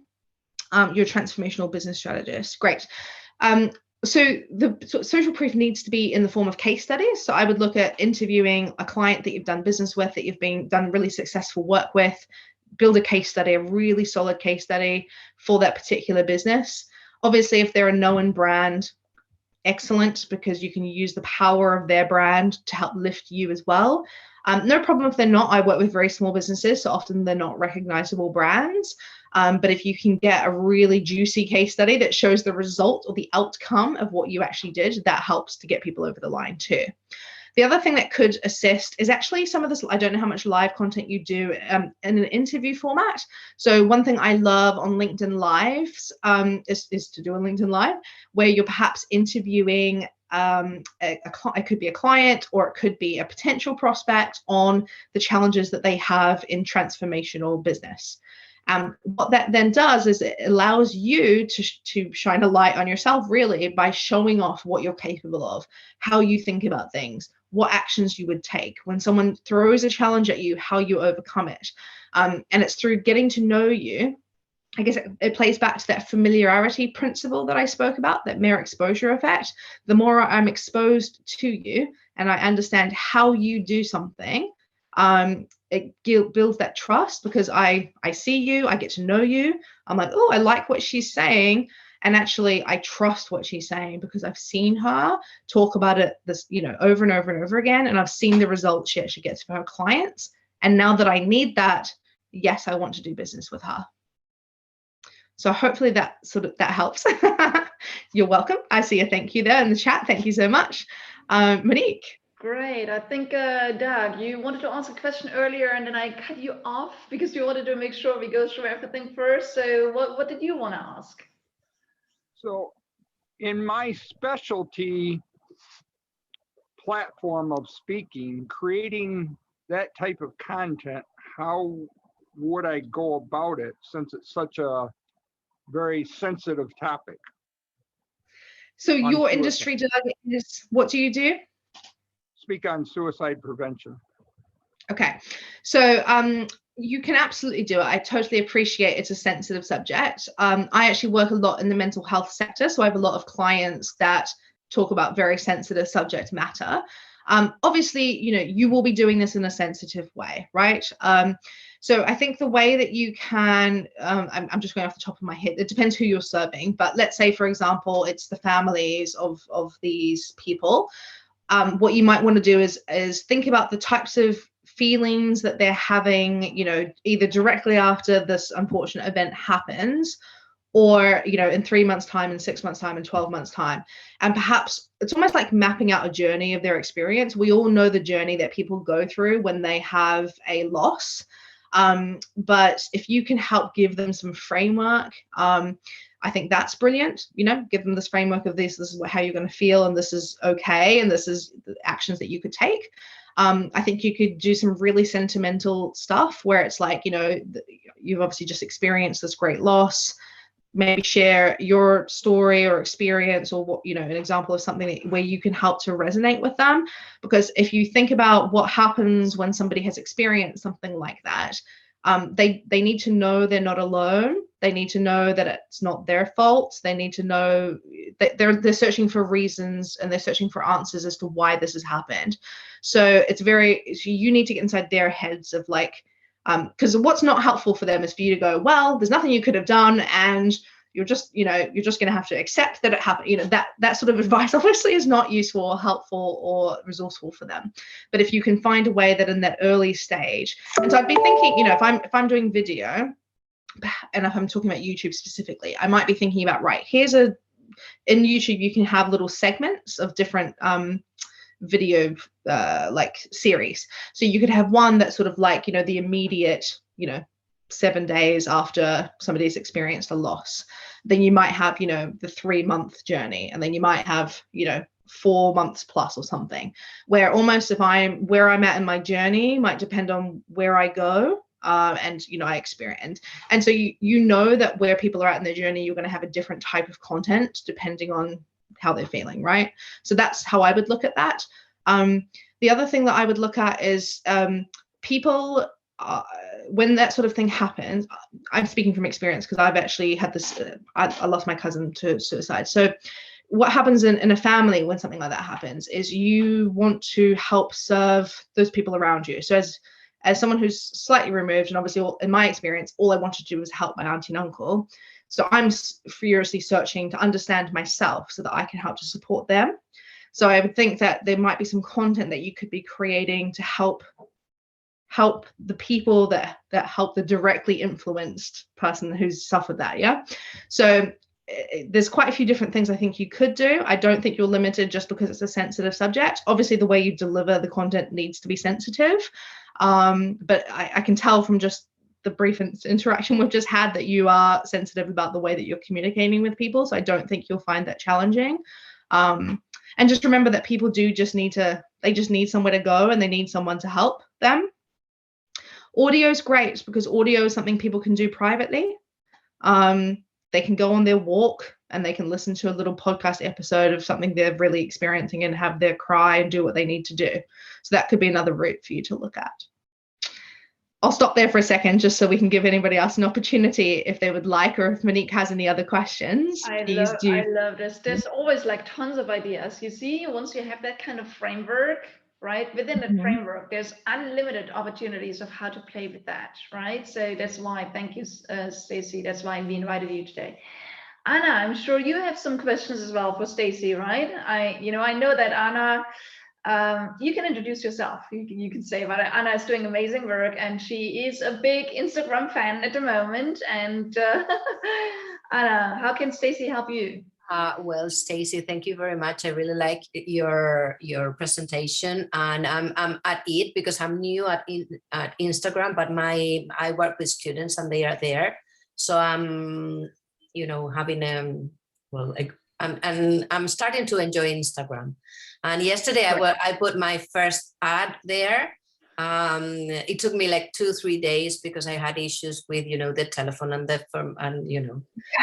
Your transformational business strategist. Great. So the social proof needs to be in the form of case studies. So I would look at interviewing a client that you've done business with, that you've done really successful work with, build a case study, a really solid case study for that particular business. Obviously, if they're a known brand, excellent, because you can use the power of their brand to help lift you as well. No problem if they're not. I work with very small businesses, so often they're not recognizable brands. But if you can get a really juicy case study that shows the result or the outcome of what you actually did, that helps to get people over the line too. The other thing that could assist is actually some of this, I don't know how much live content you do in an interview format. So one thing I love on LinkedIn Lives is to do a LinkedIn Live, where you're perhaps interviewing it could be a client, or it could be a potential prospect on the challenges that they have in transformational business. What that then does is it allows you to shine a light on yourself, really, by showing off what you're capable of, how you think about things, what actions you would take when someone throws a challenge at you, how you overcome it. And it's through getting to know you. I guess it plays back to that familiarity principle that I spoke about, that mere exposure effect. The more I'm exposed to you and I understand how you do something, it builds that trust, because I see you, I get to know you. I'm like, oh, I like what she's saying. And actually, I trust what she's saying because I've seen her talk about it over and over and over again. And I've seen the results she actually gets for her clients. And now that I need that, yes, I want to do business with her. So hopefully that helps. You're welcome. I see a thank you there in the chat. Thank you so much. Monique. Great. I think, Doug, you wanted to ask a question earlier and then I cut you off because you wanted to make sure we go through everything first. So what did you want to ask? So in my specialty platform of speaking, creating that type of content, how would I go about it, since it's such a very sensitive topic? So your industry, Doug, is, what do you do? Speak on suicide prevention. Okay, so you can absolutely do it. I totally appreciate it's a sensitive subject. I actually work a lot in the mental health sector, so I have a lot of clients that talk about very sensitive subject matter. Obviously, you will be doing this in a sensitive way, right? So I think the way that you can, I'm just going off the top of my head, it depends who you're serving, but let's say, for example, it's the families of these people. What you might want to do is think about the types of feelings that they're having, either directly after this unfortunate event happens, or in 3 months' time, in 6 months' time, in 12 months' time. And perhaps it's almost like mapping out a journey of their experience. We all know the journey that people go through when they have a loss. But if you can help give them some framework, I think that's brilliant. Give them this framework of this is how you're going to feel, and this is okay, and this is the actions that you could take. I think you could do some really sentimental stuff where it's like, you've obviously just experienced this great loss. Maybe share your story or experience, or what, an example of something where you can help to resonate with them. Because if you think about what happens when somebody has experienced something like that, they need to know they're not alone. They need to know that it's not their fault. They need to know that they're searching for reasons, and they're searching for answers as to why this has happened. So you need to get inside their heads of like, because what's not helpful for them is for you to go, well, there's nothing you could have done, and you're just going to have to accept that it happened. That sort of advice obviously is not useful or helpful or resourceful for them. But if you can find a way that in that early stage, and so I'd be thinking, if I'm doing video, and if I'm talking about YouTube specifically, I might be thinking about, right, in YouTube you can have little segments of different video like series. So you could have one that's sort of like, you know, the immediate, you know, 7 days after somebody's experienced a loss. Then you might have, you know, the 3-month journey, and then you might have, you know, 4 months plus or something, where almost where I'm at in my journey might depend on where I go. And you know, I experience, and so you know that where people are at in their journey, you're going to have a different type of content depending on how they're feeling, right? So that's how I would look at that. The other thing that I would look at is people, when that sort of thing happens, I'm speaking from experience because I've actually had this, I lost my cousin to suicide. So what happens in a family when something like that happens is you want to help serve those people around you. So as someone who's slightly removed, and obviously in my experience, all I wanted to do was help my auntie and uncle. So I'm furiously searching to understand myself so that I can help to support them. So I would think that there might be some content that you could be creating to help the people that help the directly influenced person who's suffered that. Yeah. So there's quite a few different things I think you could do. I don't think you're limited just because it's a sensitive subject. Obviously, the way you deliver the content needs to be sensitive. But I can tell from just the brief interaction we've just had that you are sensitive about the way that you're communicating with people. So I don't think you'll find that challenging. And just remember that people do just need somewhere to go, and they need someone to help them. Audio is great because audio is something people can do privately. They can go on their walk and they can listen to a little podcast episode of something they're really experiencing and have their cry and do what they need to do. So that could be another route for you to look at. I'll stop there for a second just so we can give anybody else an opportunity if they would like, or if Monique has any other questions. I love this. There's always like tons of ideas. You see, once you have that kind of framework, right? Within the framework, there's unlimited opportunities of how to play with that, right? So that's why, thank you, Stacey. That's why we invited you today. Anna, I'm sure you have some questions as well for Stacey, right? I know that Anna, you can introduce yourself. You can say about it. Anna is doing amazing work, and she is a big Instagram fan at the moment. And Anna, how can Stacey help you? Well, Stacey, thank you very much. I really like your presentation, and I'm at it because I'm new at Instagram, but I work with students and they are there, so I'm having I'm starting to enjoy Instagram. And yesterday I put my first ad there. It took me like 2-3 days because I had issues with the telephone and the phone, and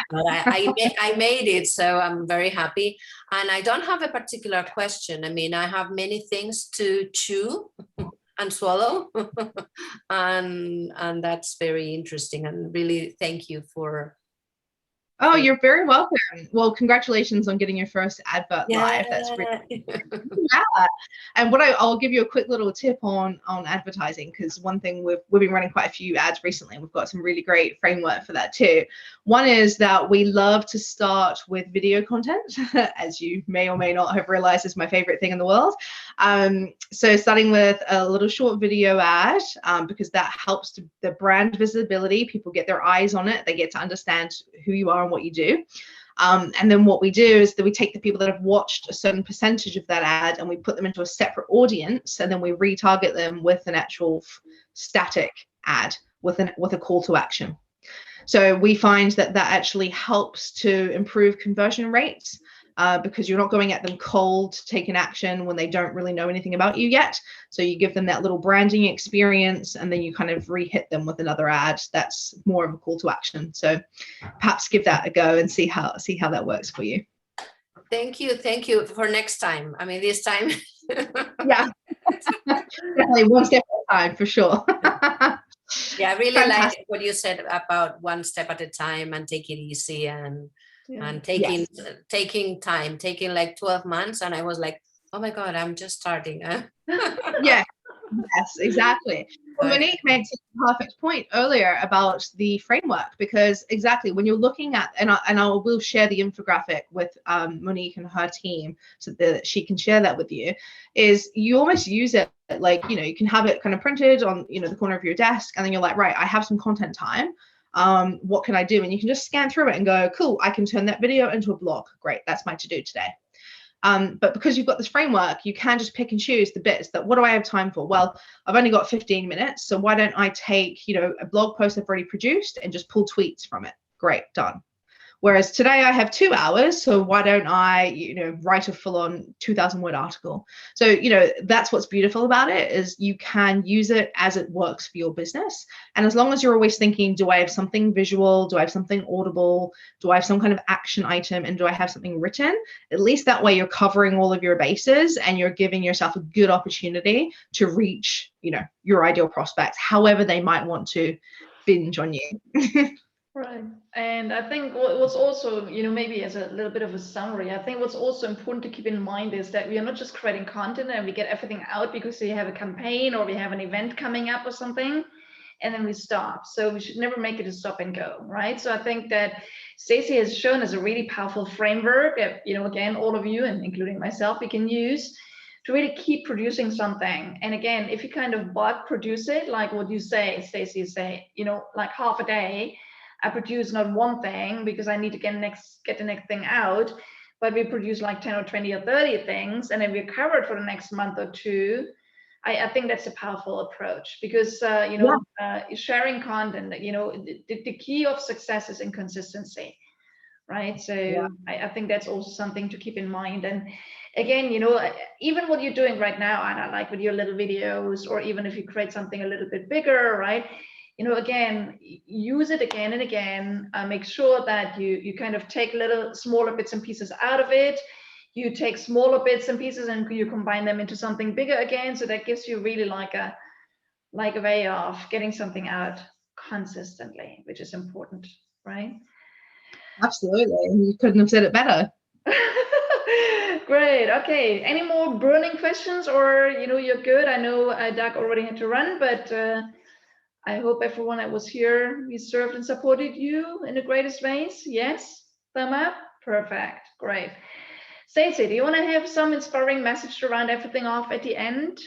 but I made it, so I'm very happy. And I don't have a particular question. I mean, I have many things to chew and swallow and that's very interesting, and really thank you for. Oh, you're very welcome. Well, congratulations on getting your first advert live. That's really yeah. And I'll give you a quick little tip on advertising, because one thing we've been running quite a few ads recently, and we've got some really great framework for that too. One is that we love to start with video content, as you may or may not have realized is my favorite thing in the world. So starting with a little short video ad, because that helps the brand visibility. People get their eyes on it. They get to understand who you are and what you do. And then what we do is that we take the people that have watched a certain percentage of that ad and we put them into a separate audience, and then we retarget them with an actual static ad with a call to action. So we find that actually helps to improve conversion rates, because you're not going at them cold to take an action when they don't really know anything about you yet. So you give them that little branding experience, and then you kind of re-hit them with another ad that's more of a call to action. So perhaps give that a go and see how that works for you. Thank you for next time. I mean, this time. Yeah, definitely one step at a time for sure. Yeah, I really like what you said about one step at a time and take it easy, and taking time, taking like 12 months. And I was like, oh my God, I'm just starting. Yeah, yes, exactly. Well, Monique made a perfect point earlier about the framework, because exactly when you're looking at, and I will share the infographic with Monique and her team so that she can share that with you, is you almost use it like, you can have it kind of printed on, the corner of your desk, and then you're like, right, I have some content time. What can I do? And you can just scan through it and go, cool, I can turn that video into a blog. Great, that's my to-do today. But because you've got this framework, you can just pick and choose the bits that, what do I have time for? Well, I've only got 15 minutes. So why don't I take, a blog post I've already produced and just pull tweets from it? Great, done. Whereas today I have 2 hours, so why don't I, write a full-on 2,000-word article? So, that's what's beautiful about it, is you can use it as it works for your business. And as long as you're always thinking, do I have something visual? Do I have something audible? Do I have some kind of action item? And do I have something written? At least that way you're covering all of your bases and you're giving yourself a good opportunity to reach, your ideal prospects, however they might want to binge on you. Right. And I think what's also, maybe as a little bit of a summary, I think what's also important to keep in mind is that we are not just creating content and we get everything out because we have a campaign or we have an event coming up or something, and then we stop. So we should never make it a stop and go, right? So I think that Stacey has shown us a really powerful framework that, again, all of you, and including myself, we can use to really keep producing something. And again, if you kind of bulk produce it, like what you say, Stacey, you say, like half a day, I produce not one thing because I need to get the next thing out, but we produce like 10 or 20 or 30 things, and then we're covered for the next month or two. I think that's a powerful approach because sharing content, the key of success is inconsistency, right? So I think that's also something to keep in mind. And again, even what you're doing right now, Anna, like with your little videos, or even if you create something a little bit bigger, right? Again, use it again and again. Make sure that you kind of take little smaller bits and pieces out of it. You take smaller bits and pieces and you combine them into something bigger again. So that gives you really like a way of getting something out consistently, which is important, right? Absolutely. You couldn't have said it better. Great. Okay. Any more burning questions, or you're good? I know Doug already had to run, but I hope everyone that was here, we served and supported you in the greatest ways. Yes? Thumb up? Perfect. Great. Stacey, do you want to have some inspiring message to round everything off at the end?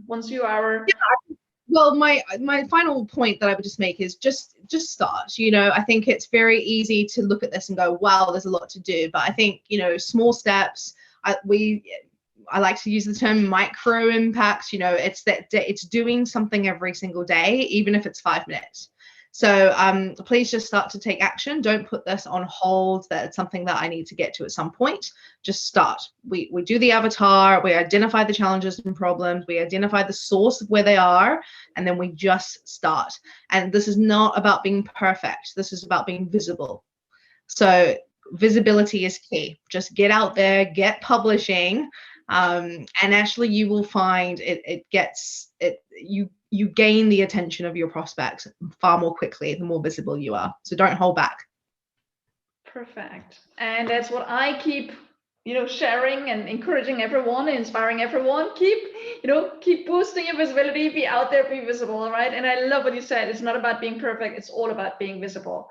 Once you are... Well, my final point that I would just make is just start. I think it's very easy to look at this and go, wow, there's a lot to do. But I think, small steps, I like to use the term micro impacts. It's doing something every single day, even if it's 5 minutes. So please just start to take action. Don't put this on hold. That's something that I need to get to at some point. Just start. We do the avatar. We identify the challenges and problems. We identify the source of where they are, and then we just start. And this is not about being perfect. This is about being visible. So visibility is key. Just get out there, get publishing. And actually you will find you gain the attention of your prospects far more quickly the more visible you are. So don't hold back. Perfect. And that's what I keep sharing and encouraging everyone, inspiring everyone. Keep boosting your visibility, be out there, be visible, right? And I love what you said. It's not about being perfect, it's all about being visible.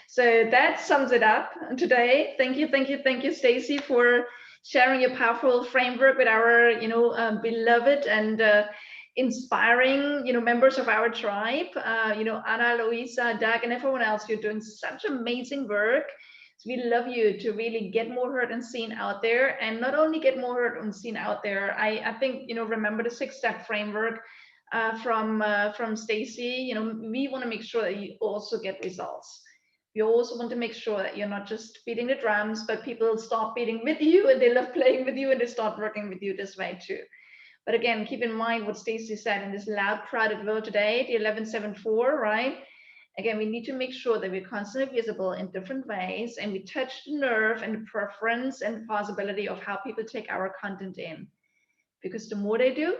So that sums it up today. Thank you, Stacey, for sharing your powerful framework with our, beloved and inspiring, members of our tribe. Anna, Louisa, Doug, and everyone else. You're doing such amazing work. So we love you to really get more heard and seen out there, and not only get more heard and seen out there. I think remember the 6-step framework from Stacey. We want to make sure that you also get results. We also want to make sure that you're not just beating the drums, but people start beating with you and they love playing with you and they start working with you this way too. But again, keep in mind what Stacey said in this loud, crowded world today, the 1174, right? Again, we need to make sure that we're constantly visible in different ways and we touch the nerve and the preference and the possibility of how people take our content in. Because the more they do,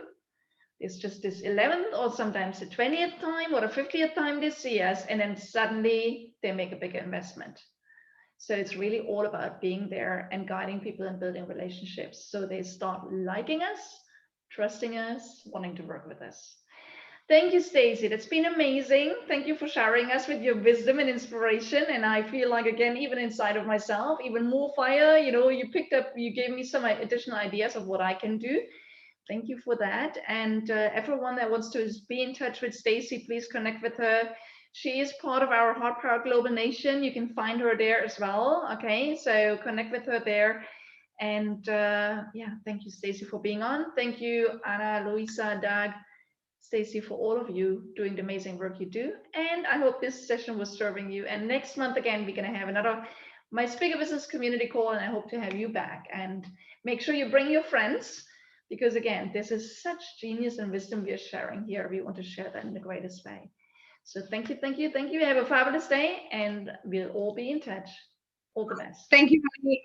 it's just this 11th or sometimes the 20th time or the 50th time they see us, and then suddenly they make a bigger investment. So it's really all about being there and guiding people and building relationships so they start liking us, trusting us, wanting to work with us. Thank you, Stacey. That's been amazing. Thank you for sharing us with your wisdom and inspiration. And I feel like, again, even inside of myself, even more fire. You gave me some additional ideas of what I can do. Thank you for that. And everyone that wants to be in touch with Stacey, please connect with her. She is part of our Heart Power Global Nation. You can find her there as well. Okay, so connect with her there. And yeah, thank you, Stacey, for being on. Thank you, Anna, Luisa, Doug, Stacey, for all of you doing the amazing work you do. And I hope this session was serving you. And next month, again, we're going to have another My Speaker Business community call, and I hope to have you back. And make sure you bring your friends, because again, this is such genius and wisdom we are sharing here. We want to share that in the greatest way. So thank you, thank you, thank you. Have a fabulous day, and we'll all be in touch. All the best. Thank you, honey.